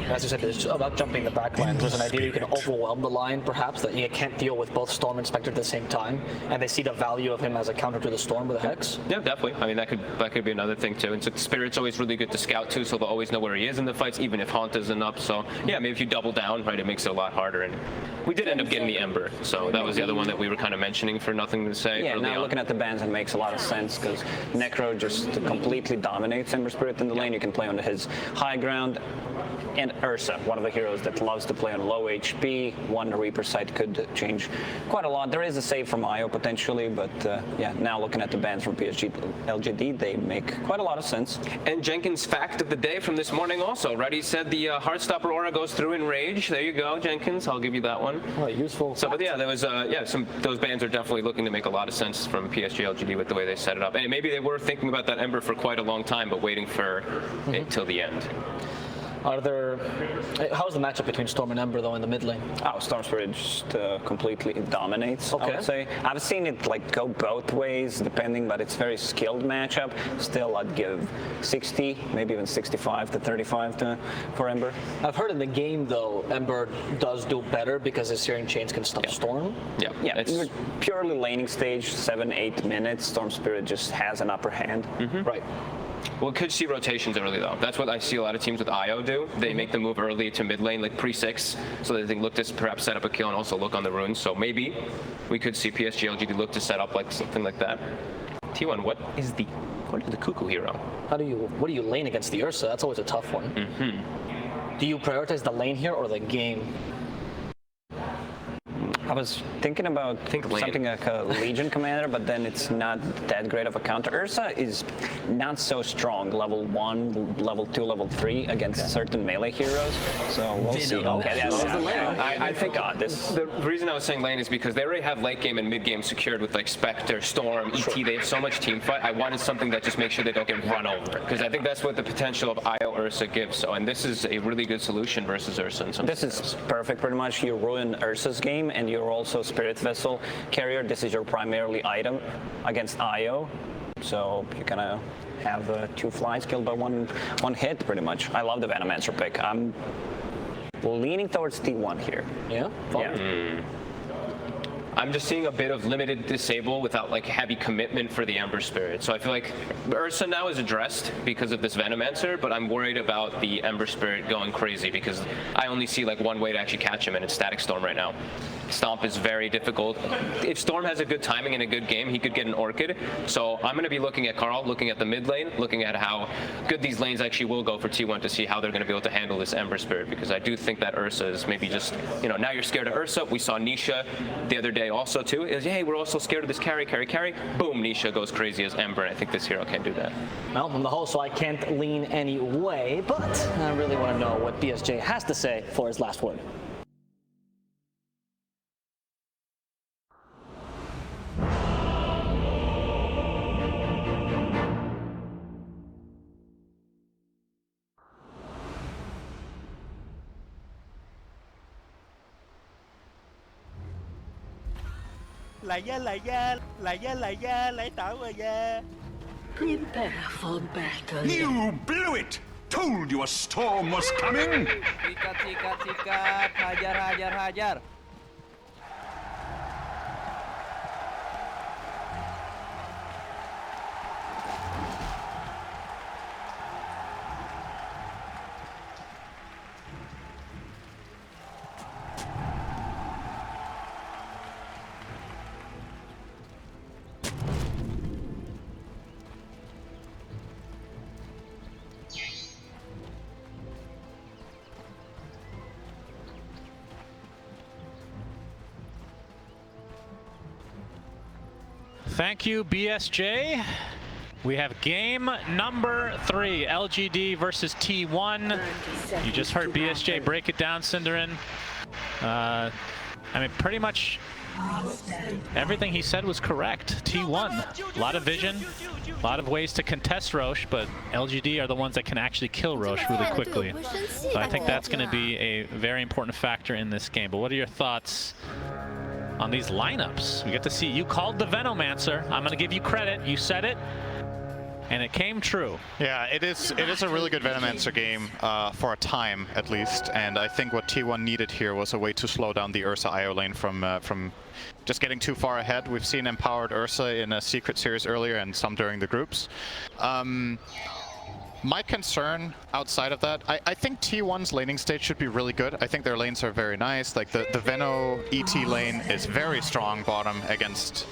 As you said, it's about jumping the back line. There's an idea you can overwhelm the line, perhaps, that you can't deal with both Storm and Spectre at the same time, and they see the value of him as a counter to the Storm with a Hex. Yeah, definitely. I mean, that could be another thing too. And so Spirit's always really good to scout too, so they'll always know where he is in the fights, even if Haunt isn't up. So yeah, maybe if you double down, right, it makes it a lot harder. And we did end up getting the Ember, so that was the other one that we were kind of mentioning for nothing to say. Yeah, now looking at the bans, it makes a lot of sense because Necro just completely dominates Ember Spirit in the lane. You can play on his high ground. And Ursa, one of the heroes that loves to play on low HP. One Reaper site could change quite a lot. There is a save from IO potentially, but yeah, now looking at the bans from PSG LGD, they make quite a lot of sense. And Jenkins' fact of the day from this morning also, right? He said the Heartstopper aura goes through in Rage. There you go, Jenkins. I'll give you that one. Oh, useful. So, but yeah, there was those bans are definitely looking to make a lot of sense from PSG LGD with the way they set it up. And maybe they were thinking about that Ember for quite a long time, but waiting for it till the end. How's the matchup between Storm and Ember though in the mid lane? Oh, Storm Spirit just completely dominates, okay. I would say. I've seen it like go both ways depending, but it's very skilled matchup. Still, I'd give 60, maybe even 65 to 35 for Ember. I've heard in the game though, Ember does do better because his Searing Chains can stop Storm. Yeah, it's purely laning stage, 7-8 minutes. Storm Spirit just has an upper hand. Right. Well, it could see rotations early, though. That's what I see a lot of teams with IO do. They make the move early to mid lane, like pre-6, so that they look to perhaps set up a kill and also look on the runes. So maybe we could see PSG LGD look to set up like something like that. T1, what is the Cuckoo hero? What do you lane against the Ursa? That's always a tough one. Do you prioritize the lane here or the game? I was thinking about something like a Legion Commander, but then it's not that great of a counter. Ursa is not so strong, level 1, level 2, level 3 against certain melee heroes, so we'll see. Okay, that's the lane. I think the reason I was saying lane is because they already have late game and mid game secured with like Spectre, Storm, ET. They have so much team fight. I wanted something that just makes sure they don't get run over, because I think that's what the potential of IO Ursa gives. So, and this is a really good solution versus Ursa in some This is perfect, pretty much. You ruin Ursa's game, and you're also Spirit Vessel carrier. This is your primarily item against IO, so you're gonna have 2 flies killed by one hit, pretty much. I love the Venomancer pick. I'm leaning towards T1 here. Yeah? I'm just seeing a bit of limited disable without like heavy commitment for the Ember Spirit. So I feel like Ursa now is addressed because of this Venomancer, but I'm worried about the Ember Spirit going crazy because I only see like one way to actually catch him, and it's Static Storm right now. Stomp is very difficult. If Storm has a good timing and a good game, he could get an Orchid. So I'm going to be looking at Carl, looking at the mid lane, looking at how good these lanes actually will go for T1 to see how they're going to be able to handle this Ember Spirit, because I do think that Ursa is maybe just, now you're scared of Ursa. We saw Nisha the other day also too. Is, hey, we're also scared of this carry. Boom, Nisha goes crazy as Ember, and I think this hero can't do that. Well, I'm the host, so I can't lean any way, but I really want to know what BSJ has to say for his last word. Lại tảo rồi nha. Prepare for battle. You blew it! Told you a storm was coming! Sikat, hajar. Thank you, BSJ. We have game number 3, LGD versus T1. You just heard BSJ break it down, Cinderin. I mean, pretty much everything he said was correct. T1, a lot of vision, a lot of ways to contest Roche, but LGD are the ones that can actually kill Roche really quickly. So I think that's going to be a very important factor in this game. But what are your thoughts on these lineups? We get to see, you called the Venomancer. I'm going to give you credit. You said it. and it came true. Yeah, it is a really good Venomancer game for a time at least, and I think what T1 needed here was a way to slow down the Ursa IO lane from just getting too far ahead. We've seen empowered Ursa in a secret series earlier and some during the groups. My concern outside of that, I think T1's laning stage should be really good. I think their lanes are very nice. Like the Veno ET lane is very strong bottom against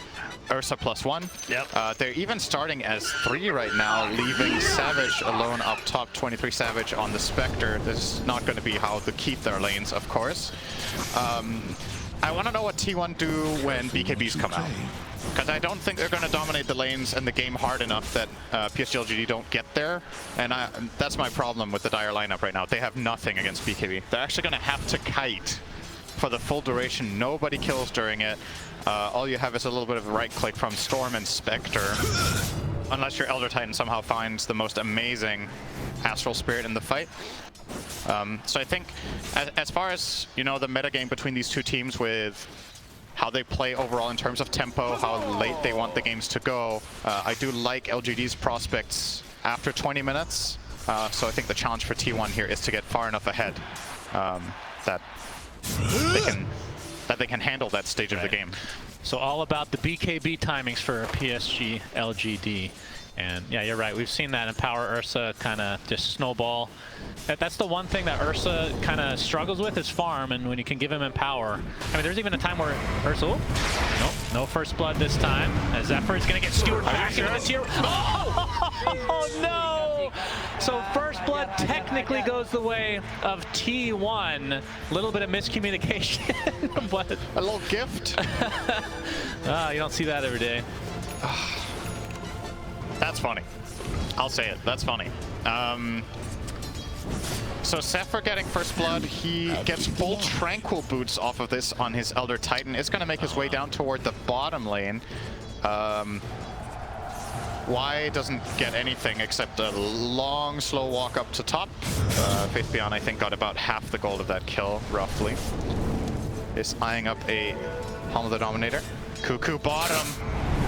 Ursa +1. Yep. They're even starting as 3 right now, leaving Savage alone up top, 23 Savage on the Spectre. This is not going to be how they keep their lanes, of course. I want to know what T1 do when BKBs come out. Because I don't think they're going to dominate the lanes and the game hard enough that PSG LGD don't get there. And that's my problem with the Dire lineup right now. They have nothing against BKB. They're actually going to have to kite for the full duration. Nobody kills during it. All you have is a little bit of a right click from Storm and Spectre. Unless your Elder Titan somehow finds the most amazing Astral Spirit in the fight. So I think as far as, you know, the metagame between these two teams with how they play overall in terms of tempo, how late they want the games to go, I do like LGD's prospects after 20 minutes. So I think the challenge for T1 here is to get far enough ahead that they can handle that stage of the game. So all about the BKB timings for PSG LGD. And yeah, you're right. We've seen that Empower Ursa kind of just snowball. That's the one thing that Ursa kind of struggles with is farm, and when you can give him Empower. I mean, there's even a time where Ursa, nope, no first blood this time. As Zephyr is going to get skewered back into the tier. Oh no! So first blood technically goes the way of T1. A little bit of miscommunication, but a little gift. You don't see that every day. That's funny. I'll say it. That's funny. So Zephyr getting first blood, he gets full Tranquil boots off of this on his Elder Titan. It's going to make his way down toward the bottom lane. Y doesn't get anything except a long, slow walk up to top. Faith Beyond, I think, got about half the gold of that kill, roughly. Is eyeing up a Helm of the Dominator. Cuckoo bottom.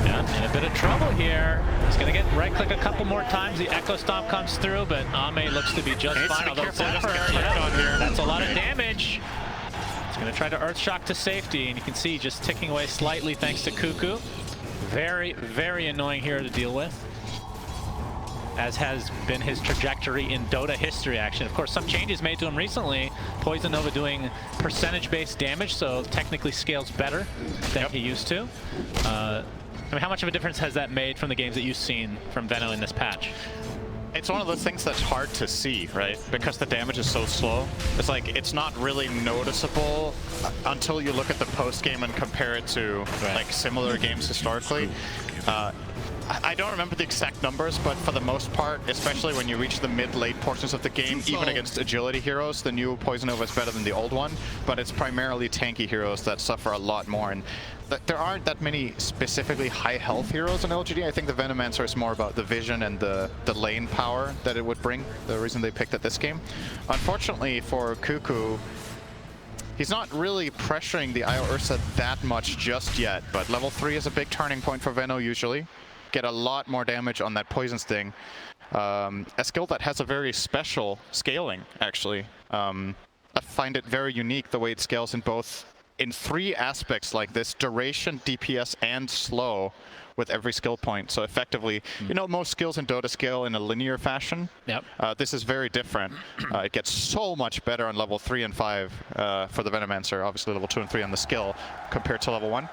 Yeah, in a bit of trouble here. He's going to get right-click a couple more times. The Echo Stomp comes through, but Ame looks to be just fine. Although Zephyr, that's a lot of damage. He's going to try to Earth Shock to safety, and you can see just ticking away slightly thanks to Cuckoo. Very, very annoying hero to deal with, as has been his trajectory in Dota history, action. Of course, some changes made to him recently. Poison Nova doing percentage-based damage, so technically scales better than he used to. I mean, how much of a difference has that made from the games that you've seen from Veno in this patch? It's one of those things that's hard to see, right? Because the damage is so slow. It's like, it's not really noticeable until you look at the post game and compare it to like similar games historically. I don't remember the exact numbers, but for the most part, especially when you reach the mid-late portions of the game, even against agility heroes, the new Poison Nova is better than the old one, but it's primarily tanky heroes that suffer a lot more. And there aren't that many specifically high health heroes in LGD. I think the Venomancer is more about the vision and the lane power that it would bring, the reason they picked at this game. Unfortunately for Cuckoo, he's not really pressuring the IO Ursa that much just yet, but level 3 is a big turning point for Veno usually. Get a lot more damage on that Poison Sting. A skill that has a very special scaling, actually. I find it very unique the way it scales in 3 aspects like this: duration, DPS, and slow with every skill point. So effectively, you know, most skills in Dota scale in a linear fashion. Yep. This is very different. It gets so much better on level 3 and 5 for the Venomancer, obviously level 2 and 3 on the skill, compared to level 1.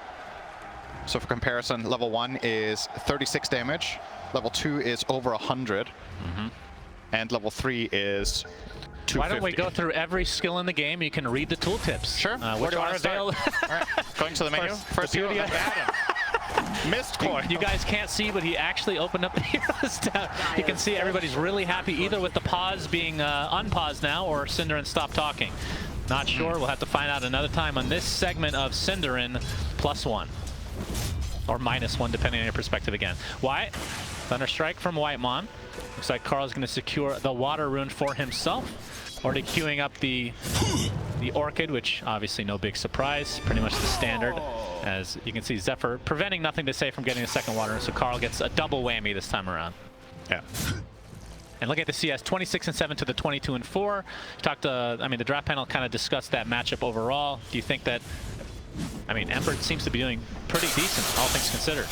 So for comparison, level 1 is 36 damage, level 2 is over 100, and level 3 is 250. Why don't we go through every skill in the game? You can read the tooltips. Sure. Which are available. Right. Going to the menu. First hero of Adam. Missed coin. You guys can't see, but he actually opened up the heroes tab. You can see everybody's really happy either with the pause being unpaused now or Cinderin stop talking. Not sure. We'll have to find out another time on this segment of Cinderin +1. Or -1, depending on your perspective again. Wyatt, Thunder Strike from Whitemon. Looks like Carl's going to secure the Water Rune for himself. Already queuing up the Orchid, which obviously no big surprise. Pretty much the standard. As you can see, Zephyr preventing Nothing to Say from getting a second Water Rune, so Carl gets a double whammy this time around. Yeah. And look at the CS, 26-7 to the 22-4. Talked. I mean, the draft panel kind of discussed that matchup overall. Do you think that? I mean, Ember seems to be doing pretty decent, all things considered.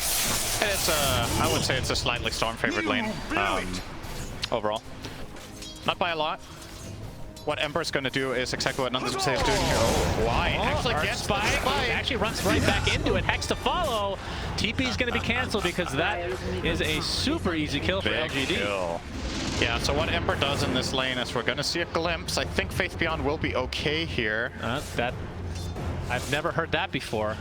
And it's I would say it's a slightly Storm-favored lane overall. Not by a lot. What Ember's going to do is exactly what Nothing to Say is doing here. Oh, why? Actually gets the spike. Actually runs right back into it. Hex to follow. TP is going to be canceled because that is a super easy kill for LGD. Kill. Yeah, so what Ember does in this lane is we're going to see a glimpse. I think Faith Beyond will be okay here. I've never heard that before.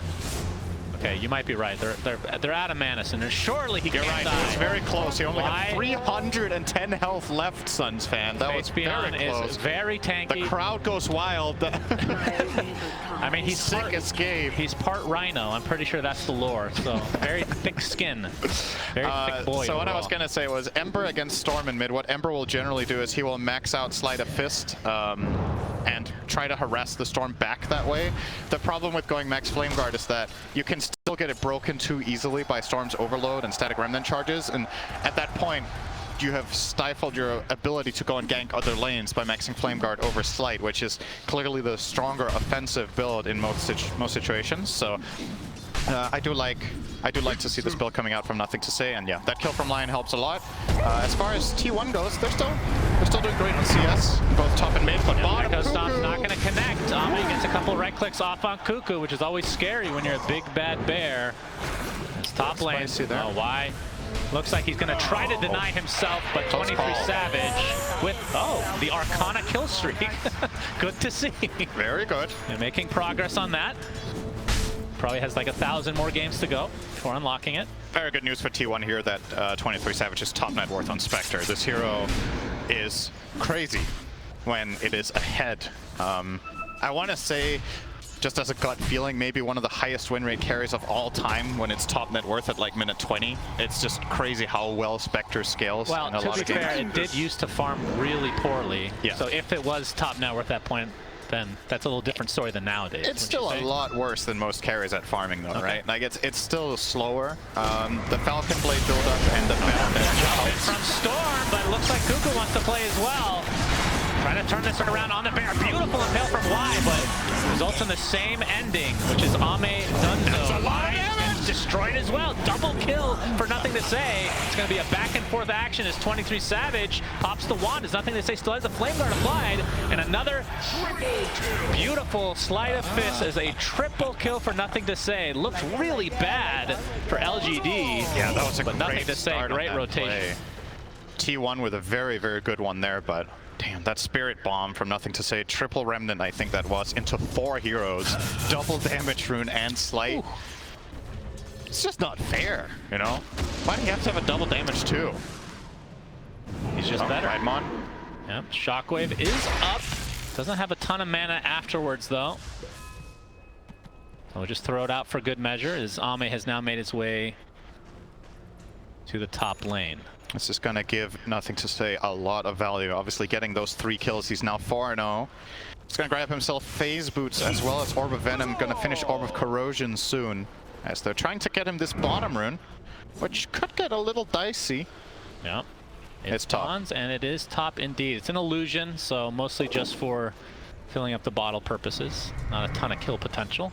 Okay, you might be right. They're out of mana, and surely he can't die. It's very close. He only had 310 health left, Suns fan. That was very close. Is very tanky. The crowd goes wild. I mean, he's sick escape. He's part rhino. I'm pretty sure that's the lore. So very thick skin, very thick boy. So what I was gonna say was Ember against Storm in mid. What Ember will generally do is he will max out Sleight of Fist and try to harass the Storm back that way. The problem with going max Flame Guard is that you can still get it broken too easily by Storm's Overload and Static Remnant charges, and at that point you have stifled your ability to go and gank other lanes by maxing Flame Guard over Sleight, which is clearly the stronger offensive build in most situations. So I do like to see this build coming out from Nothing to Say, and yeah, that kill from Lion helps a lot. As far as T1 goes, they're still doing great on CS, both top and mid, but bottom. Echo Stomp's not going to connect. He gets a couple right clicks off on Cuckoo, which is always scary when you're a big bad bear. It's top lane. Oh, why? Looks like he's going to try to deny himself, but 23 Savage with, the Arcana kill streak. Good to see. Very good. And making progress on that. Probably has like 1,000 more games to go before unlocking it. Very good news for T1 here that 23 Savage is top net worth on Spectre. This hero is crazy when it is ahead. I want to say, just as a gut feeling, maybe one of the highest win rate carries of all time when it's top net worth at like minute 20. It's just crazy how well Spectre scales in a lot of games. To be fair, it did used to farm really poorly. Yeah. So if it was top net worth at that point, then that's a little different story than nowadays. It's still a lot worse than most carries at farming though, right? Like it's still slower. The Falcon Blade build-up and the jump in from Storm, but it looks like Cuckoo wants to play as well. Trying to turn this around on the bear. Beautiful impale from Y, but results in the same ending, which is Ame Dunzo. Y destroyed as well. Double kill for Nothing to Say. It's going to be a back and forth action as 23 Savage pops the wand. As Nothing to Say still has the Flame Guard applied. And another beautiful Sleight of Fist as a triple kill for Nothing to Say. Looked really bad for LGD. Yeah, that was a but Nothing to Say, great rotation. T1 with a very, very good one there, but damn, that Spirit Bomb from Nothing to Say, triple Remnant I think that was, into 4 heroes, double damage rune and Sleight. Ooh. It's just not fair, you know? Why do you have to have a double damage too? He's just better. Raidmon. Yep, Shockwave is up. Doesn't have a ton of mana afterwards though. So we'll just throw it out for good measure as Ame has now made his way to the top lane. This is going to give Nothing to Say a lot of value. Obviously getting those 3 kills, he's now 4-0. He's going to grab himself Phase Boots as well as Orb of Venom. Going to finish Orb of Corrosion soon, as they're trying to get him this bottom rune, which could get a little dicey. Yeah, it's top. And it is top indeed. It's an illusion, so mostly just for filling up the bottle purposes. Not a ton of kill potential.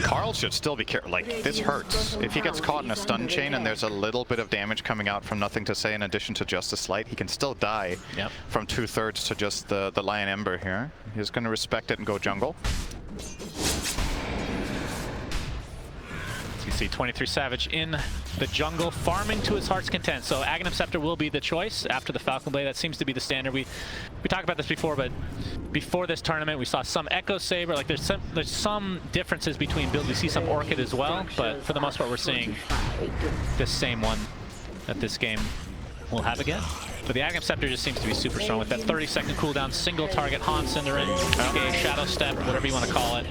Carl should still be careful. Like, this hurts. If he gets caught in a stun chain and there's a little bit of damage coming out from Nothing to Say in addition to just a Sleight, he can still die from 2/3 to just the Lion Ember here. He's going to respect it and go jungle. You see 23 Savage in the jungle, farming to his heart's content. So Aghanim Scepter will be the choice after the Falcon Blade. That seems to be the standard. We talked about this before, but before this tournament, we saw some Echo Saber. Like there's some differences between builds. We see some Orchid as well, but for the most part, we're seeing this same one that this game will have again. But the Aghanim Scepter just seems to be super strong with that 30-second cooldown, single target, Han Cinderin, aka Shadow Step, whatever you want to call it.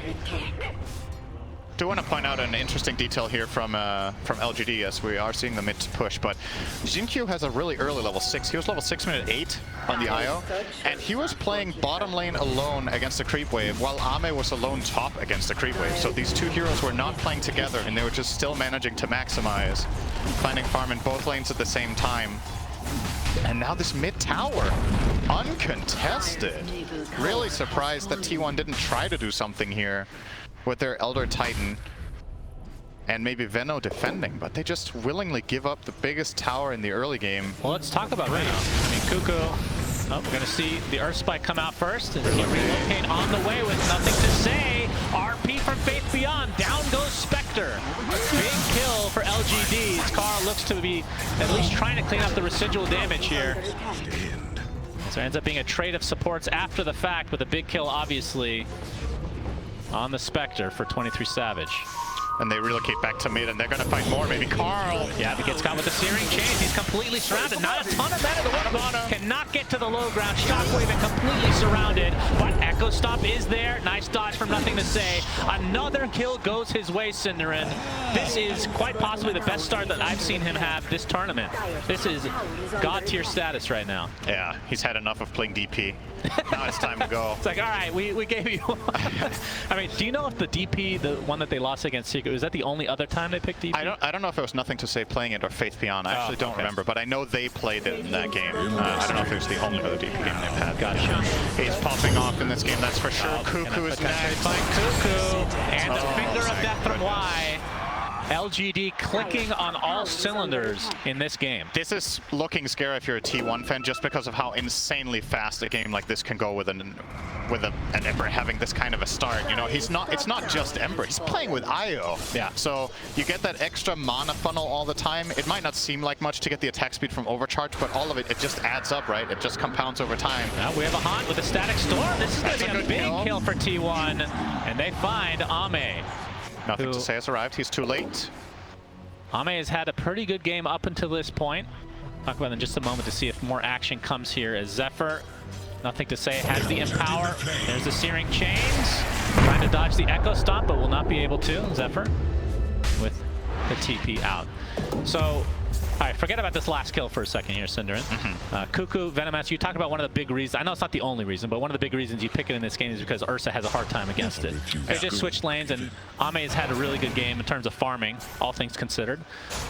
I do want to point out an interesting detail here from LGD, as we are seeing the mid push, but Jinkyu has a really early level 6. He was level 6 minute 8 on the IO, and he was playing bottom lane alone against the creep wave, while Ame was alone top against the creep wave. So these 2 heroes were not playing together, and they were just still managing to maximize, finding farm in both lanes at the same time. And now this mid tower, uncontested. Really surprised that T1 didn't try to do something here with their Elder Titan. And maybe Veno defending, but they just willingly give up the biggest tower in the early game. Well, let's talk about Veno. I mean, Cuckoo. Oh, we're going to see the Earth Spike come out first. And he relocate on the way with nothing to say. RP from Faith Beyond. Down goes Spectre. Big kill for LGD. Carl looks to be at least trying to clean up the residual damage here. So it ends up being a trade of supports after the fact with a big kill, obviously, on the Spectre for 23 Savage. And they relocate back to mid, and they're going to fight more. Maybe Carl. Yeah, he gets caught with the Searing Chains. He's completely surrounded. Not a ton of mana. The Water cannot get to the low ground. Shockwave and completely surrounded. But Echo Stomp is there. Nice dodge from nothing to say. Another kill goes his way, Cinderin. This is quite possibly the best start that I've seen him have this tournament. This is God tier status right now. Yeah, he's had enough of playing DP. Now it's time to go. It's like, all right, we gave you one. I mean, do you know if the DP, the one that they lost against Secret, was that the only other time they picked DP? I don't know if it was Nothing to Say playing it or Faith Beyond. I actually don't remember, but I know they played it in that game. I don't know if it was the only other DP game they've had. Gotcha. He's popping off in this game, that's for sure. Cuckoo is next. Find Cuckoo and the finger of death from Y. LGD clicking on all cylinders in this game. This is looking scary if you're a T1 fan, just because of how insanely fast a game like this can go with an Ember having this kind of a start. You know, it's not just Ember, he's playing with IO. Yeah. So you get that extra mana funnel all the time. It might not seem like much to get the attack speed from overcharge, but all of it just adds up, right? It just compounds over time. Now we have a Haunt with a Static Storm. This is going to be a big kill for T1, and they find Ame. Nothing to Say has arrived. He's too late. Ame has had a pretty good game up until this point. Talk about it in just a moment to see if more action comes here as Zephyr, Nothing to Say, has the Empower. There's the Searing Chains. Trying to dodge the Echo Stomp, but will not be able to. Zephyr with the TP out. So, all right, forget about this last kill for a second here, Cinderin. Cuckoo, Venomancer, you talked about one of the big reasons. I know it's not the only reason, but one of the big reasons you pick it in this game is because Ursa has a hard time against it. They just switched lanes, and Ame has had a really good game in terms of farming, all things considered.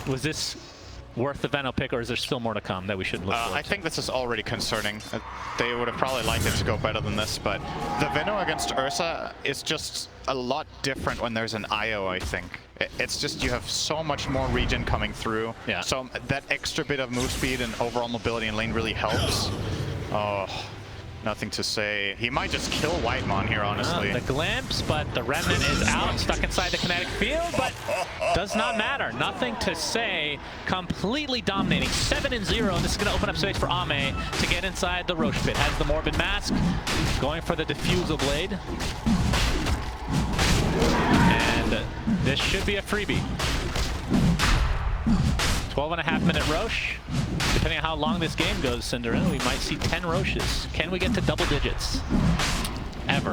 Was this worth the Veno pick, or is there still more to come that we should look for? I think this is already concerning. They would have probably liked it to go better than this, but the Veno against Ursa is just a lot different when there's an IO, I think. It's just you have so much more regen coming through. Yeah. So that extra bit of move speed and overall mobility in lane really helps. Oh, Nothing to Say. He might just kill Whitemon here, honestly. The glimpse, but the Remnant is out, stuck inside the kinetic field, but does not matter. Nothing to Say, completely dominating. 7-0, and this is going to open up space for Ame to get inside the Roche pit. Has the Morbid Mask, going for the Diffusal Blade. And this should be a freebie. 12.5-minute Roche. Depending on how long this game goes, Cinderella, we might see 10 Roches. Can we get to double digits? Ever.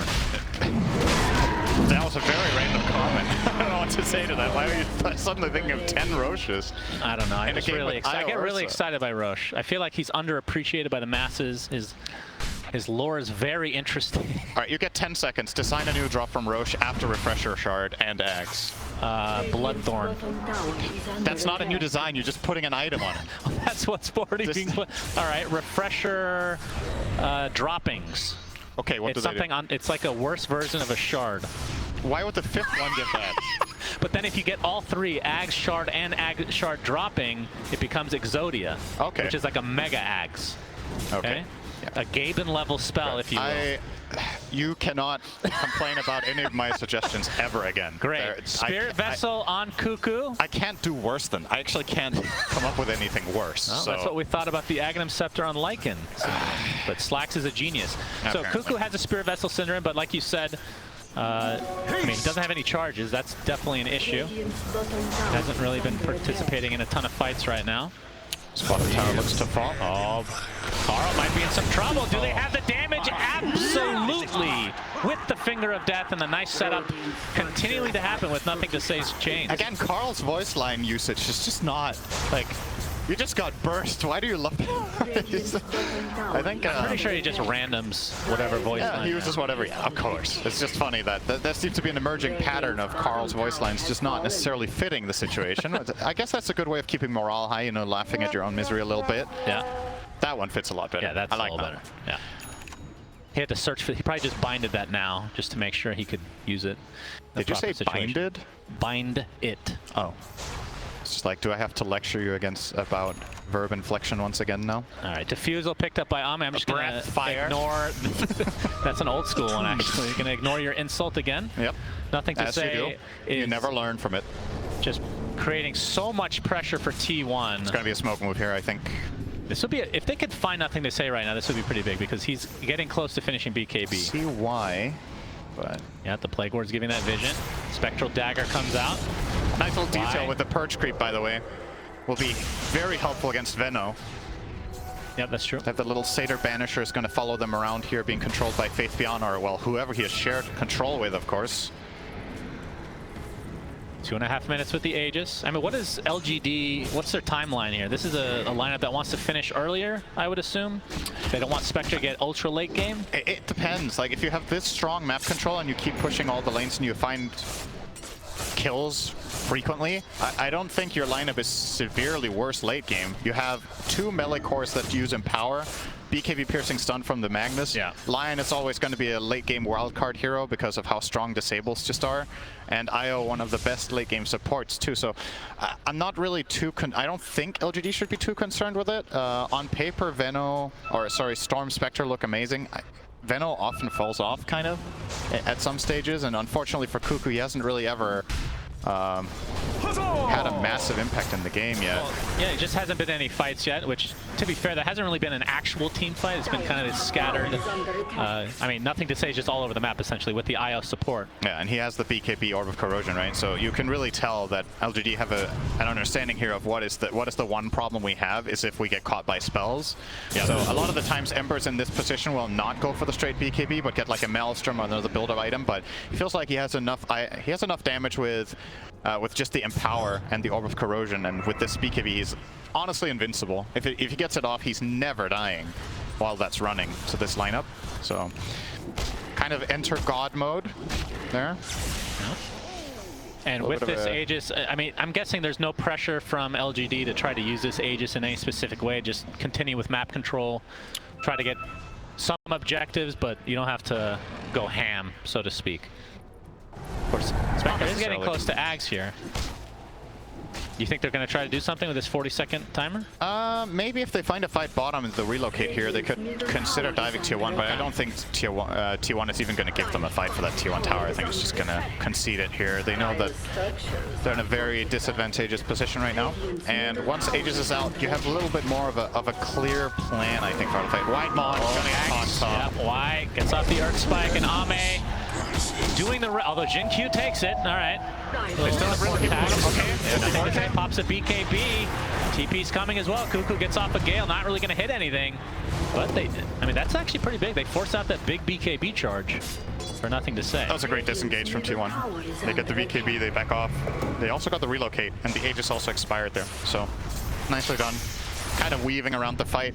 That was a very random comment. I don't know what to say to that. Why are you suddenly thinking of 10 Roches? I don't know. I get really excited by Roche. I feel like he's underappreciated by the masses. His lore is very interesting. All right, you get 10 seconds to sign a new drop from Roche after Refresher Shard and Axe. Bloodthorn. That's not a new design, you're just putting an item on it. That's what's already being put. All right, Refresher droppings. Okay, what it's does that something on? It's like a worse version of a shard. Why would the 5th one get that? But then if you get all 3, Ags, Shard, and Ag Shard dropping, it becomes Exodia. Okay. Which is like a Mega Ags. Okay. A Gaben level spell, if you will. You cannot complain about any of my suggestions ever again. Great. Spirit Vessel on Cuckoo. I can't do worse than. I actually can't come up with anything worse. Well, so. That's what we thought about the Aghanim Scepter on Lycan. But Slax is a genius. So Cuckoo has a Spirit Vessel Syndrome, but like you said, I mean, he doesn't have any charges. That's definitely an issue. Hasn't really been participating in a ton of fights right now. Spotted Tower looks to fall. Oh, Carl might be in some trouble. Do they have the damage? Absolutely. With the Finger of Death and the nice setup continuing to happen with Nothing to Say's chains. Again, Carl's voice line usage is just not, like, you just got burst. Why do you love it? I think... I'm pretty sure he just randoms whatever voice line. Yeah, he uses whatever. Yeah, of course. It's just funny that there seems to be an emerging pattern of Carl's voice lines just not necessarily fitting the situation. I guess that's a good way of keeping morale high, you know, laughing at your own misery a little bit. Yeah. That one fits a lot better. Yeah, that's I like all that. better. Yeah. He had to search for. He probably just binded that now, just to make sure he could use it. Did you say binded? Bind it. Oh. It's just like, do I have to lecture you about verb inflection once again now? All right, Diffusal picked up by Ame. I'm just going to ignore. That's an old school one, actually. You're going to ignore your insult again. Yep. Nothing to As say. You never learn from it. Just creating so much pressure for T1. It's going to be a smoke move here, I think. This would be, if they could find nothing to say right now, this would be pretty big because he's getting close to finishing BKB. See why, but yeah, the Plague Ward's giving that vision. Spectral Dagger comes out. Nice little detail with the Purge Creep, by the way. Will be very helpful against Venno. Yep, that's true. They have the little Satyr Banisher is going to follow them around here, being controlled by Faith Beyond, or well, whoever he has shared control with, of course. 2.5 minutes with the Aegis. I mean, what is LGD, what's their timeline here? This is a lineup that wants to finish earlier, I would assume. They don't want Spectre to get ultra late game. It depends. Like, if you have this strong map control and you keep pushing all the lanes and you find kills frequently, I don't think your lineup is severely worse late game. You have 2 melee cores that use Empower, BKB piercing stun from the Magnus. Yeah. Lion is always going to be a late game wildcard hero because of how strong disables just are. And IO, one of the best late game supports too. So I'm not really I don't think LGD should be too concerned with it. On paper, Storm Spectre look amazing. Venno often falls off kind of at some stages, and unfortunately for Cuckoo, he hasn't really ever had a massive impact in the game yet. Well, yeah, it just hasn't been any fights yet, which, to be fair, that hasn't really been an actual team fight. It's been kind of scattered. I mean, nothing to say, just all over the map, essentially, with the IO support. Yeah, and he has the BKB Orb of Corrosion, right? So you can really tell that LGD have an understanding here of what is the one problem we have is if we get caught by spells. Yeah. So a lot of the times Ember's in this position will not go for the straight BKB, but get like a Maelstrom or another build-up item. But he feels like he has enough damage with just the Empower and the Orb of Corrosion, and with this BKB, he's honestly invincible. If he gets it off, he's never dying while that's running to this lineup. So, kind of enter God mode there. And with this Aegis, I mean, I'm guessing there's no pressure from LGD to try to use this Aegis in any specific way. Just continue with map control, try to get some objectives, but you don't have to go ham, so to speak. Of course, Spectre is getting close to Ags here. You think they're going to try to do something with this 40-second timer? Maybe if they find a fight bottom and the relocate here, they could consider diving tier 1, but I don't think tier 1 is even going to give them a fight for that tier 1 tower. I think it's just going to concede it here. They know that they're in a very disadvantageous position right now, and once Aegis is out, you have a little bit more of a clear plan, I think, for the fight. White Mon going on top. Yep, White gets off the Earth Spike, and Ame doing although Jin Q takes it. All right. They still have really okay. Pops a BKB. TP's coming as well. Cuckoo gets off a Gale, not really going to hit anything. But they did. I mean, that's actually pretty big. They force out that big BKB charge for nothing to say. That was a great disengage from T1. They get the BKB, they back off. They also got the relocate, and the Aegis also expired there. So, nicely done. Kind of weaving around the fight,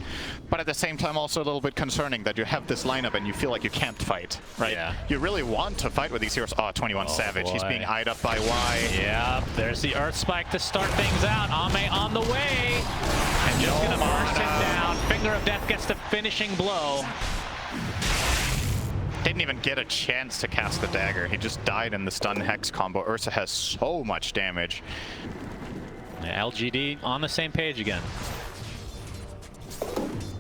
but at the same time also a little bit concerning that you have this lineup and you feel like you can't fight, right? Yeah. You really want to fight with these heroes. Oh, 21 Savage. Boy. He's being eyed up by Y. Yeah, there's the Earth Spike to start things out. Ame on the way. And just going to burst him down. Finger of Death gets the finishing blow. Didn't even get a chance to cast the dagger. He just died in the stun hex combo. Ursa has so much damage. Yeah, LGD on the same page again.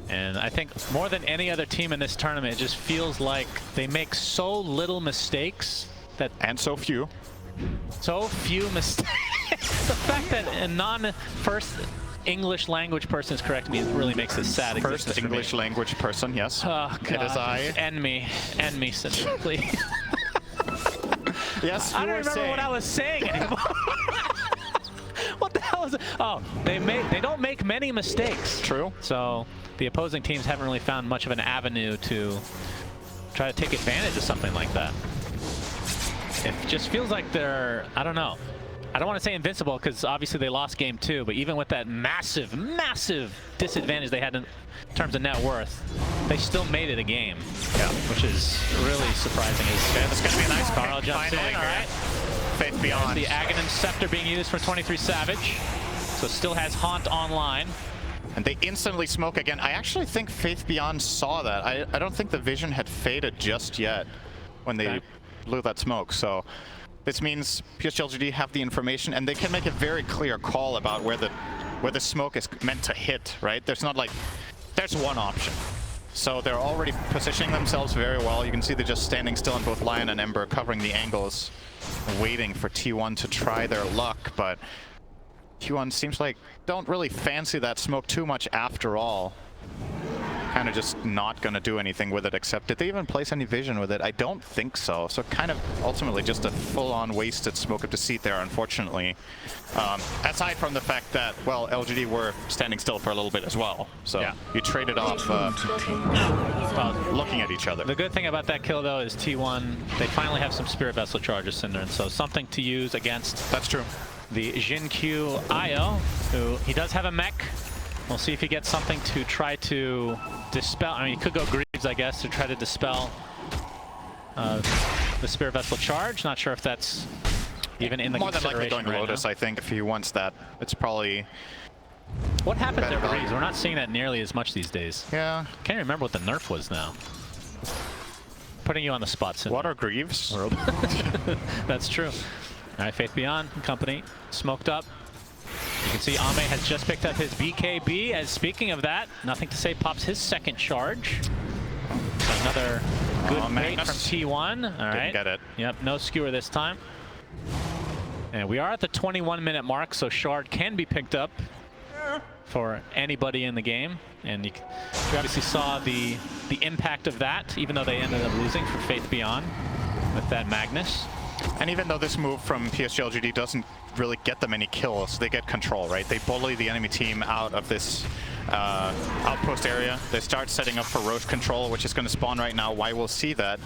And I think more than any other team in this tournament, it just feels like they make so little mistakes that... And so few. So few mistakes. The fact that a non-first English language person is correcting me really makes it sad. First English language person, yes. Oh, God. It is I. End me, please. Yes, I don't remember what I was saying anymore. What the hell is it? Oh, they don't make many mistakes. True. So the opposing teams haven't really found much of an avenue to try to take advantage of something like that. It just feels like they're, I don't know. I don't want to say invincible because obviously they lost game 2, but even with that massive, massive disadvantage they had in terms of net worth, they still made it a game. Yeah. Which is really surprising. It's going to be a nice Carl jumps in, all right. Faith Beyond. The Aghanim Scepter being used for 23 Savage. So still has Haunt online. And they instantly smoke again. I actually think Faith Beyond saw that. I don't think the vision had faded just yet when they blew that smoke. So this means PSG LGD have the information and they can make a very clear call about where the smoke is meant to hit, right? There's not like, there's one option. So they're already positioning themselves very well. You can see they're just standing still on both Lion and Ember, covering the angles, waiting for T1 to try their luck, but T1 seems like don't really fancy that smoke too much after all. Kind of just not going to do anything with it, except did they even place any vision with it? I don't think so. So kind of ultimately just a full-on wasted smoke of deceit there, unfortunately. Aside from the fact that, well, LGD were standing still for a little bit as well. So you traded off looking at each other. The good thing about that kill, though, is T1, they finally have some Spirit Vessel charges, Cinder, and so something to use against. That's true. The Jin-Q IO, who he does have a mech. We'll see if he gets something to try to dispel. I mean, he could go Greaves, I guess, to try to dispel the Spirit Vessel charge. Not sure if that's even in the more than likely consideration going Lotus, I think, if he wants that. It's probably... What happened there, Greaves? We're not seeing that nearly as much these days. Yeah. Can't remember what the nerf was now. Putting you on the spot, Cinder. What are Greaves? That's true. All right, Faith Beyond Company smoked up. You can see Ame has just picked up his BKB. As speaking of that, Nothing to Say pops his second charge. So another good bait from T1. All right. Didn't get it. Yep, no skewer this time. And we are at the 21-minute mark, so Shard can be picked up for anybody in the game. And you obviously saw the impact of that, even though they ended up losing for Faith Beyond with that Magnus. And even though this move from PSG LGD doesn't really get them any kills, they get control, right? They bully the enemy team out of this outpost area. They start setting up for Roche control, which is going to spawn right now. Why we'll see that.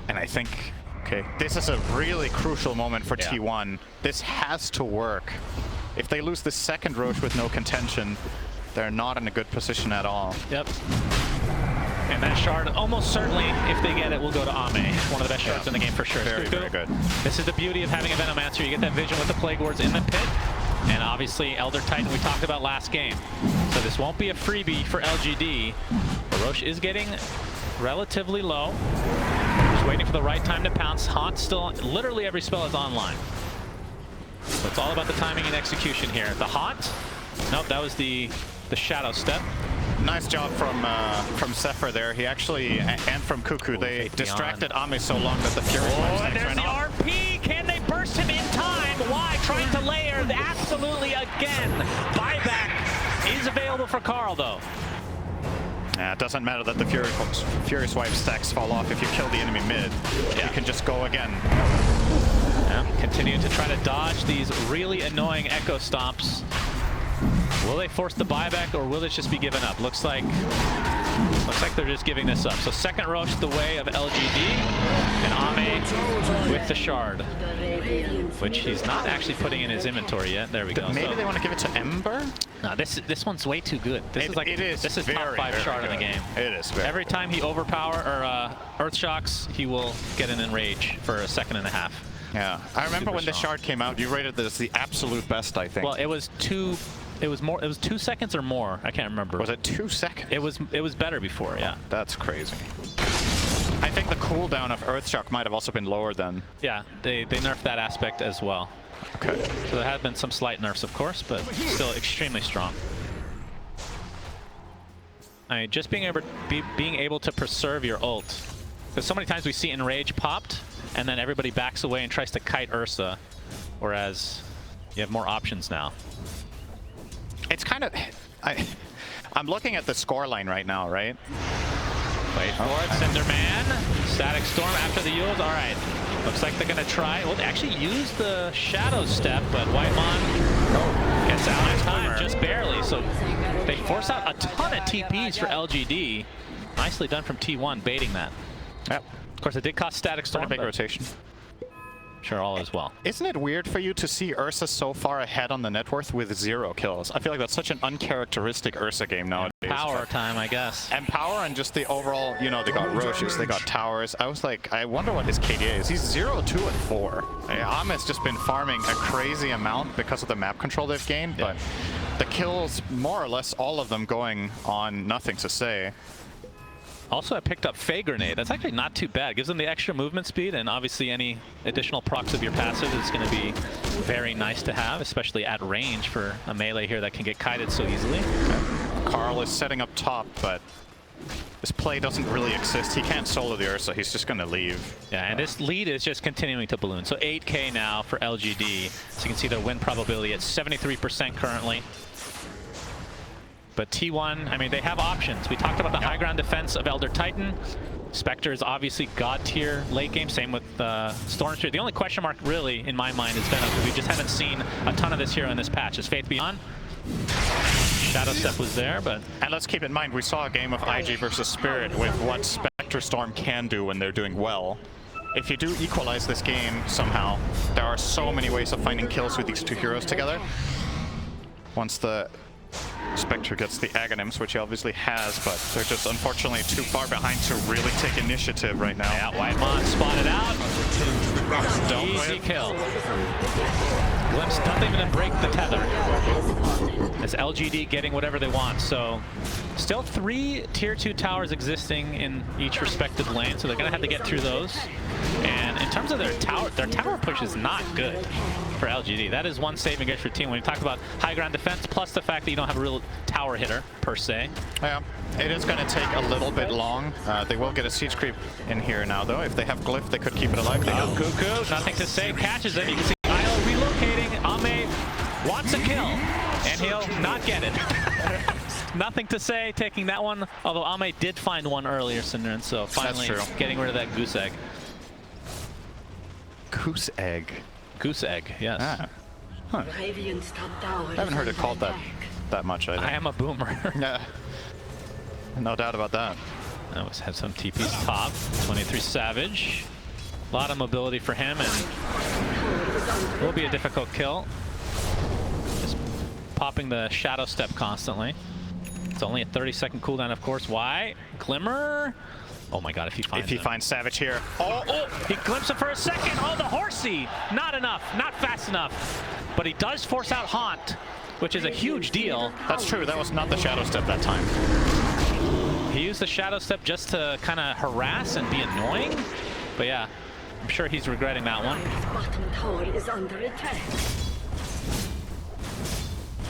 And I think, okay, this is a really crucial moment for T1. This has to work. If they lose the second Roche with no contention, they're not in a good position at all. Yep. And that shard, almost certainly, if they get it, will go to Ame. One of the best shards in the game for sure. Very, very good. This is the beauty of having a Venomancer. You get that vision with the Plague Wards in the pit. And obviously, Elder Titan we talked about last game. So this won't be a freebie for LGD. But Roche is getting relatively low. Just waiting for the right time to pounce. Haunt still, literally every spell is online. So it's all about the timing and execution here. The Haunt, nope, that was the Shadow Step. Nice job from Zephyr there. He actually, and from Cuckoo, they distracted Ame so long that the Fury and there's the RP. Can they burst him in time? Why? Trying to layer absolutely again. Buyback is available for Carl, though. Yeah, it doesn't matter that the Fury Swipe stacks fall off if you kill the enemy mid. Yeah. You can just go again. Yeah, continuing to try to dodge these really annoying Echo Stomps. Will they force the buyback, or will it just be given up? Looks like they're just giving this up. So second Roche the way of LGD, and Ame with the shard, which he's not actually putting in his inventory yet. There we go. Maybe they want to give it to Ember? No, this one's way too good. This is very, top 5 shard in the game. It is. Every time he overpower or Earth Shocks, he will get an enrage for a second and a half. Yeah, I remember when the shard came out, you rated this the absolute best, I think. Well, it was 2 seconds or more. I can't remember. Was it 2 seconds? It was better before, yeah. That's crazy. I think the cooldown of Earthshock might have also been lower then. Yeah, they nerfed that aspect as well. Okay. So there have been some slight nerfs, of course, but still extremely strong. I mean, just being able to preserve your ult. Because so many times we see Enrage popped, and then everybody backs away and tries to kite Ursa, whereas you have more options now. It's kind of... I'm looking at the scoreline right now, right? Wait for it, Cinderman. Static Storm after the Yules. All right. Looks like they're going to try. Well, they actually used the Shadow Step, but Whitemon gets out in time, just barely. So they force out a ton of TPs for LGD. Nicely done from T1, baiting that. Yep. Of course, it did cost Static Storm. A big rotation. Sure, all is well. Isn't it weird for you to see Ursa so far ahead on the net worth with 0 kills? I feel like that's such an uncharacteristic Ursa game nowadays. Power time, I guess. And power and just the overall, you know, they got Roches, they got towers. I was like, I wonder what his KDA is. He's 0, 2, and 4. Ame's just been farming a crazy amount because of the map control they've gained, but the kills, more or less all of them going on Nothing to Say. Also, I picked up Fey Grenade. That's actually not too bad. Gives them the extra movement speed, and obviously any additional procs of your passive is going to be very nice to have, especially at range for a melee here that can get kited so easily. Carl is setting up top, but this play doesn't really exist. He can't solo the Ursa. He's just going to leave. Yeah, and this lead is just continuing to balloon. So 8K now for LGD. So you can see their win probability at 73% currently. But T1, I mean, they have options. We talked about the high ground defense of Elder Titan. Spectre is obviously god tier late game. Same with Stormstreet. The only question mark really in my mind is Venom, because we just haven't seen a ton of this hero in this patch. Is Faith Beyond? Shadow Step was there, but... And let's keep in mind, we saw a game of IG versus Spirit with what Spectre Storm can do when they're doing well. If you do equalize this game somehow, there are so many ways of finding kills with these two heroes together. Once the Spectre gets the Aghanims, which he obviously has, but they're just unfortunately too far behind to really take initiative right now. Yeah, Whitemon spotted out. Easy kill. Glimpse doesn't even break the tether. As LGD getting whatever they want. So still 3 tier 2 towers existing in each respective lane, so they're gonna have to get through those. And in terms of their tower push is not good for LGD. That is one saving grace for team. When you talk about high ground defense, plus the fact that you don't have a real tower hitter per se. Yeah, it is going to take a little bit long. They will get a siege creep in here now, though. If they have Glyph, they could keep it alive. Oh, Cuckoo, Nothing to Say, catches him. You can see Isle relocating. Ame wants a kill, and he'll not get it. Nothing to Say taking that one, although Ame did find one earlier, Synderen, so finally getting rid of that goose egg. Goose egg? Goose egg, yes. Ah. Huh. I haven't heard it called that much, I think. I am a boomer. Yeah. No doubt about that. I always have some TP's top. 23 Savage. A lot of mobility for him, and will be a difficult kill. Just popping the Shadow Step constantly. It's only a 30-second cooldown, of course. Why? Glimmer. Oh my god, if he finds Savage here. Oh, he glimpsed him for a second. Oh, the horsey. Not enough. Not fast enough. But he does force out Haunt, which is a huge deal. That's true. That was not the Shadow Step that time. He used the Shadow Step just to kind of harass and be annoying. But yeah, I'm sure he's regretting that one.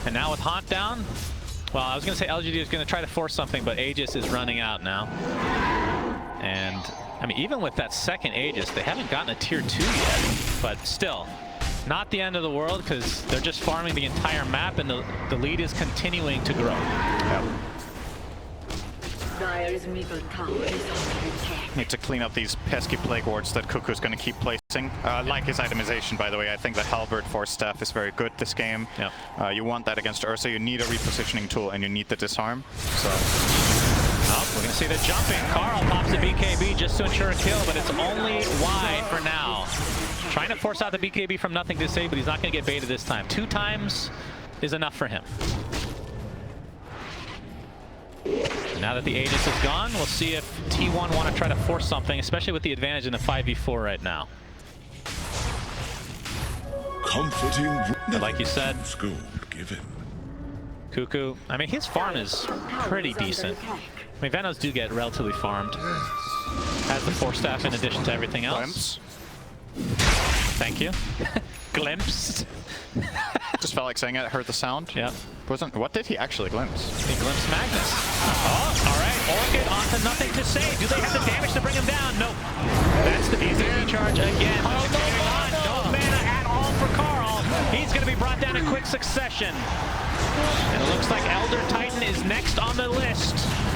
And now with Haunt down, well, I was going to say LGD is going to try to force something, but Aegis is running out now. And, I mean, even with that second Aegis, they haven't gotten a tier 2 yet. But still, not the end of the world, because they're just farming the entire map, and the lead is continuing to grow. Yep. Need to clean up these pesky plague wards that Cuckoo's going to keep placing. Like his itemization, by the way. I think the Halberd Force Staff is very good this game. Yep. You want that against Ursa. You need a repositioning tool, and you need the disarm. So. Oh, we're going to see the jumping. Carl pops the BKB just to ensure a kill, but it's only Y for now. Trying to force out the BKB from Nothing to Say, but he's not going to get baited this time. 2 times is enough for him. Now that the Aegis is gone, we'll see if T1 want to try to force something, especially with the advantage in the 5v4 right now. Comforting. But like you said, Gold given. Cuckoo, I mean, his farm is pretty decent. I mean, Venos do get relatively farmed. Has the Force Staff in addition to everything else. Glimpse. Thank you. Glimpse. Just felt like saying it. Heard the sound. Yep. What did he actually glimpse? He glimpsed Magnus. Oh, all right. Orchid onto Nothing to Say. Do they have the damage to bring him down? Nope. That's the BKB charge again. No mana at all for Carl. He's going to be brought down in quick succession. And it looks like Elder Titan is next on the list.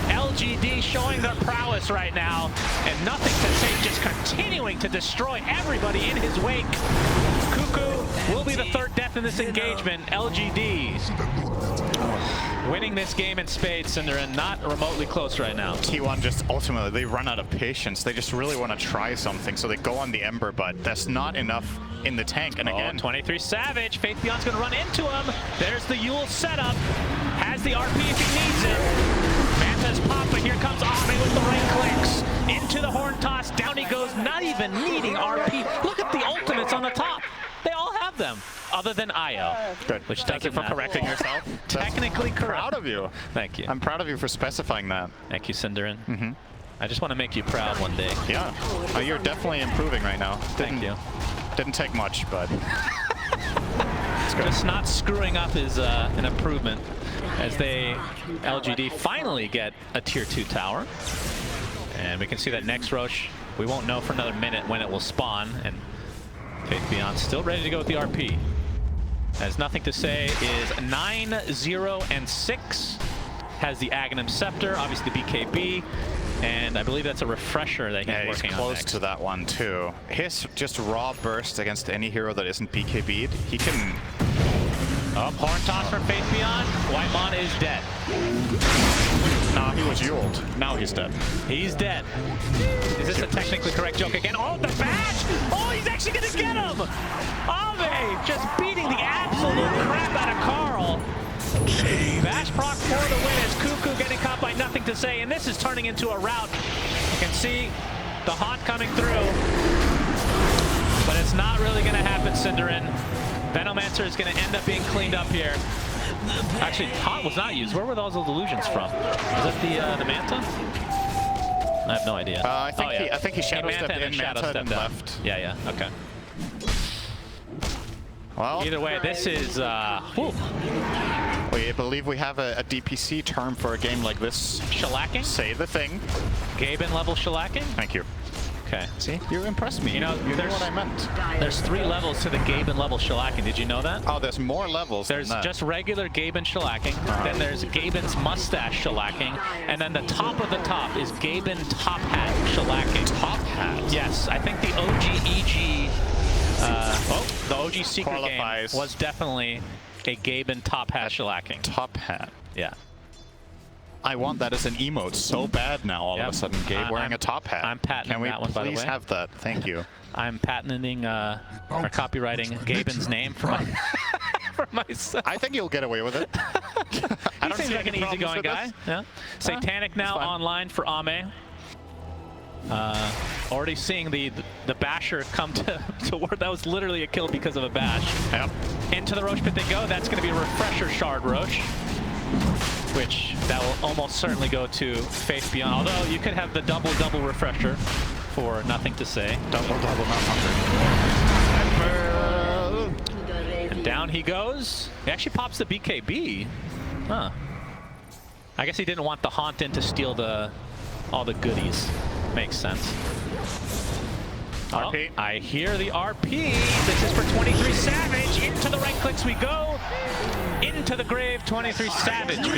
LGD showing their prowess right now. And Nothing to Say just continuing to destroy everybody in his wake. Cuckoo will be the 3rd death in this engagement. LGD winning this game in spades, Synderen, not remotely close right now. T1 just ultimately, they run out of patience. They just really want to try something, so they go on the Ember, but that's not enough in the tank. And again, 23 Savage. Faith Beyond's going to run into him. There's the Yule setup. Has the RP if he needs it. Manta's pop, but here comes Ame with the right clicks. Into the horn toss. Down he goes, not even needing RP. Look at the ultimates on the top. They all have them. other than IO. Good. Which Thank you for correcting yourself. Technically correct. Proud of you. Thank you. I'm proud of you for specifying that. Thank you, Cinderin. I just want to make you proud one day. Yeah. You're definitely improving right now. Thank you. Didn't take much, but Just not screwing up is an improvement as they, LGD, finally get a tier 2 tower. And we can see that next Roche, we won't know for another minute when it will spawn. And Faith Beyond still ready to go with the RP. As Nothing to Say is 9-0-6. Has the Aghanim Scepter, obviously the BKB. And I believe that's a refresher that he's working on close next. to that one too. His just raw burst against any hero that isn't BKB'd, he can... Oh, horn toss from Faith Beyond. Whitemon is dead. No, he was Yuled. Now he's dead. He's dead. Is this a technically correct joke again? Oh, the bash! Oh, he's actually gonna get him! Ave just beating the absolute crap out of Carl. Bash proc for the win as Cuckoo getting caught by Nothing to Say, and this is turning into a rout. You can see the haunt coming through, but it's not really gonna happen, Cinderin. Venomancer is going to end up being cleaned up here. Actually, Haunt was not used. Where were those illusions from? Was that the Manta? I have no idea. I think he shadow stepped in Manta and left. Yeah, okay. Well, Either way, this is... we believe we have a DPC term for a game like this. Shellacking? Say the thing. Gaben level shellacking? Thank you. Okay. See, you impressed me. You know, you know what I meant. There's 3 levels to the Gaben level shellacking. Did you know that? Oh, there's more levels There's than that. just regular Gaben shellacking, then there's Gaben's mustache shellacking, and then the top of the top is Gaben top hat shellacking. Top hat? Yes, I think the OG EG, the OG Secret Qualifies. game was definitely a Gaben top hat shellacking. Top hat. Yeah. I want that as an emote so bad now all of a sudden. Gabe wearing a top hat. I'm patenting that one, by the way. Can we please have that? Thank you. I'm patenting or copywriting Gaben's name for my for myself. I think you'll get away with it. He seems like an easygoing guy. Yeah. Satanic now online for Ame. Already seeing the basher come to where that was literally a kill because of a bash. Yep. Into the Roche pit they go. That's going to be a refresher shard Roche, which that will almost certainly go to Faith Beyond. Although you could have the double refresher for Nothing to Say. Double, not hungry. And down he goes. He actually pops the BKB. Huh. I guess he didn't want the Haunt in to steal all the goodies. Makes sense. RP. Oh, I hear the RP. This is for 23 Savage. Into the right clicks we go. Into the grave, 23 Savage goes.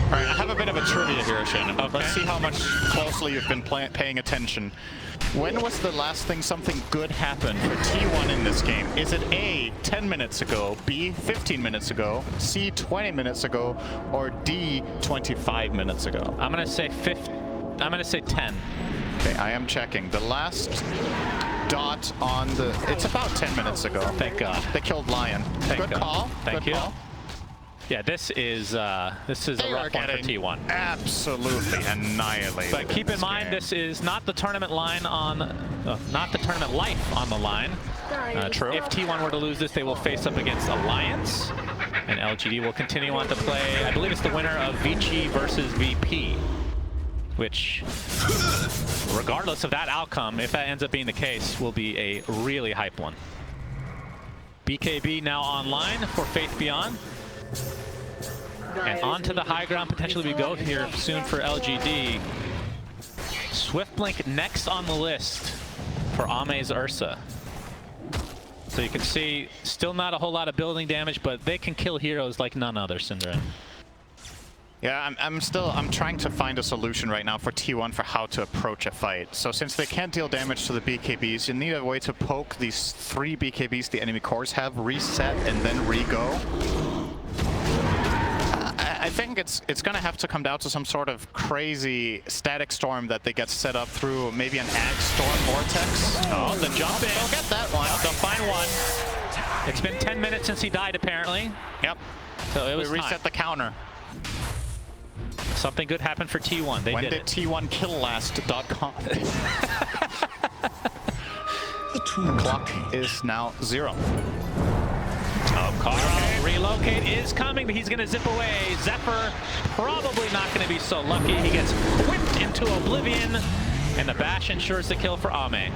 All right, I have a bit of a trivia here, Shannon. Okay. Let's see how much closely you've been paying attention. When was the last thing something good happened for T1 in this game? Is it A, 10 minutes ago, B, 15 minutes ago, C, 20 minutes ago, or D, 25 minutes ago? I'm gonna say 10. Okay, I am checking. The last dot on the... It's about 10 minutes ago. Thank God. They killed Lion. Good call. Thank Good you. call. Yeah, this is a rough one for T1. Absolutely annihilated. But keep in mind, this is not the tournament line not the tournament life on the line. True. If T1 were to lose this, they will face up against Alliance, and LGD will continue on to play. I believe it's the winner of Vici versus VP, which, regardless of that outcome, if that ends up being the case, will be a really hype one. BKB now online for Faith Beyond. And onto the high ground potentially we go here soon for LGD. Swift Blink next on the list for Ame's Ursa. So you can see still not a whole lot of building damage, but they can kill heroes like none other, Cinderin. Yeah, I'm trying to find a solution right now for T1 for how to approach a fight. So since they can't deal damage to the BKBs, you need a way to poke these 3 BKBs the enemy cores have, reset, and then re-go. I think it's gonna have to come down to some sort of crazy static storm that they get set up through maybe an ag storm vortex. Oh, the jump in. They'll get that one. They'll find one. It's been 10 minutes since he died, apparently. Yep. So it was We reset time. the counter. Something good happened for T1. They When did did it. T1 kill last.com? The clock is now 0. Oh, Carl, relocate is coming, but he's going to zip away. Zephyr probably not going to be so lucky. He gets whipped into oblivion, and the bash ensures the kill for Ame.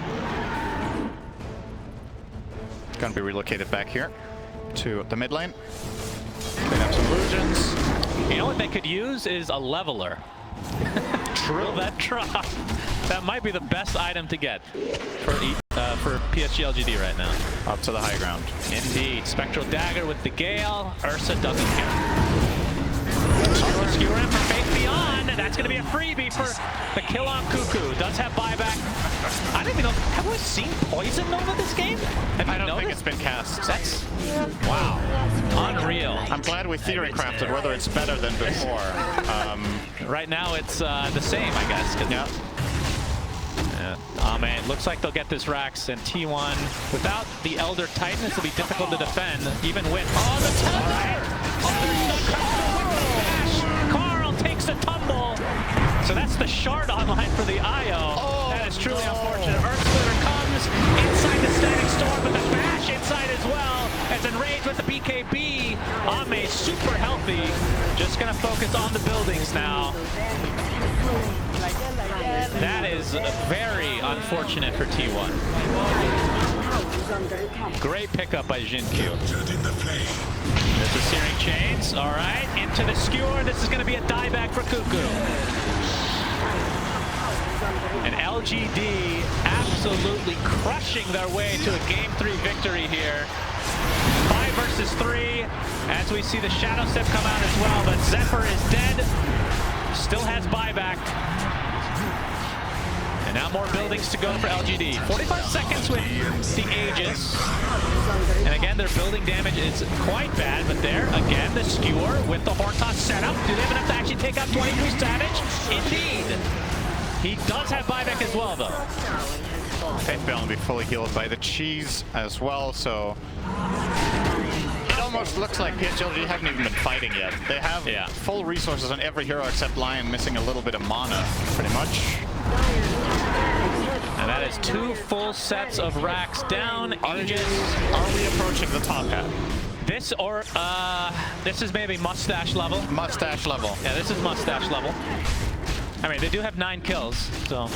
Gonna be relocated back here to the mid lane. Clean up some illusions. You know what they could use is a leveler. True. That drop. That might be the best item to get for PSG LGD right now. Up to the high ground. Indeed. Spectral Dagger with the Gale. Ursa doesn't care. Skewer in for Faith Beyond. That's going to be a freebie for the kill on Cuckoo. Does have buyback. I don't even know. Have we seen Poison Nova this game? I don't think it's been cast. That's wow. Unreal. I'm glad we theory crafted whether it's better than before. Right now it's the same, I guess. Yeah. Oh man, looks like they'll get this Rax, and T1 without the Elder Titan, this will be difficult to defend, even with the teleport! Carl takes a tumble. So that's the shard online for the IO. That is truly unfortunate. Earthsplitter comes inside the Static Storm with the bash inside as well. As enraged with the BKB. Ame super healthy. Just gonna focus on the buildings now. That is very unfortunate for T1. Great pickup by Jin-Q. There's the Searing Chains. All right, into the Skewer. This is going to be a dieback for Cuckoo. And LGD absolutely crushing their way to a Game 3 victory here. 5 versus 3. As we see the Shadow Step come out as well, but Zephyr is dead. Still has buyback. And now more buildings to go for LGD. 45 seconds with the Aegis. And again, their building damage is quite bad, but there, again, the Skewer with the Horn Toss setup. Do they have enough to actually take out 23 Savage? Indeed. He does have buyback as well, though. Faith Bell will be fully healed by the cheese as well, so it almost looks like PSG haven't even been fighting yet. They have full resources on every hero except Lion, missing a little bit of mana, pretty much. And that is 2 full sets of racks down. Are we approaching the top hat? This or this is maybe mustache level. Mustache level. Yeah, this is mustache level. I mean, they do have 9 kills, so.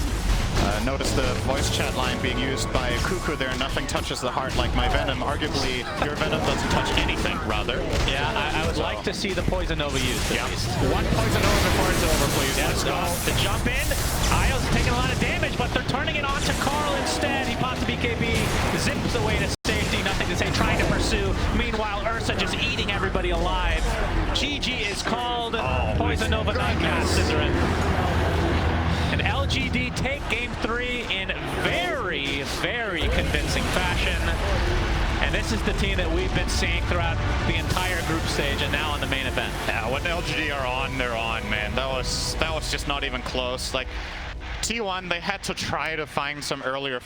Notice the voice chat line being used by Cuckoo there. Nothing touches the heart like my Venom. Arguably, your Venom doesn't touch anything, rather. Yeah, I would like to see the Poison Nova used at least. One Poison Nova before it's over, please. Let's go. The jump in. Io's taking a lot of damage, but they're turning it on to Carl instead. He pops the BKB, zips away to safety. Nothing to say, trying to pursue. Meanwhile, Ursa just eating everybody alive. GG is called. Poison Nova not cast, Cinderin. And LGD take Game 3 in very, very convincing fashion. And this is the team that we've been seeing throughout the entire group stage and now on the main event. Yeah, when LGD are on, they're on, man. That was just not even close. Like, T1, they had to try to find some earlier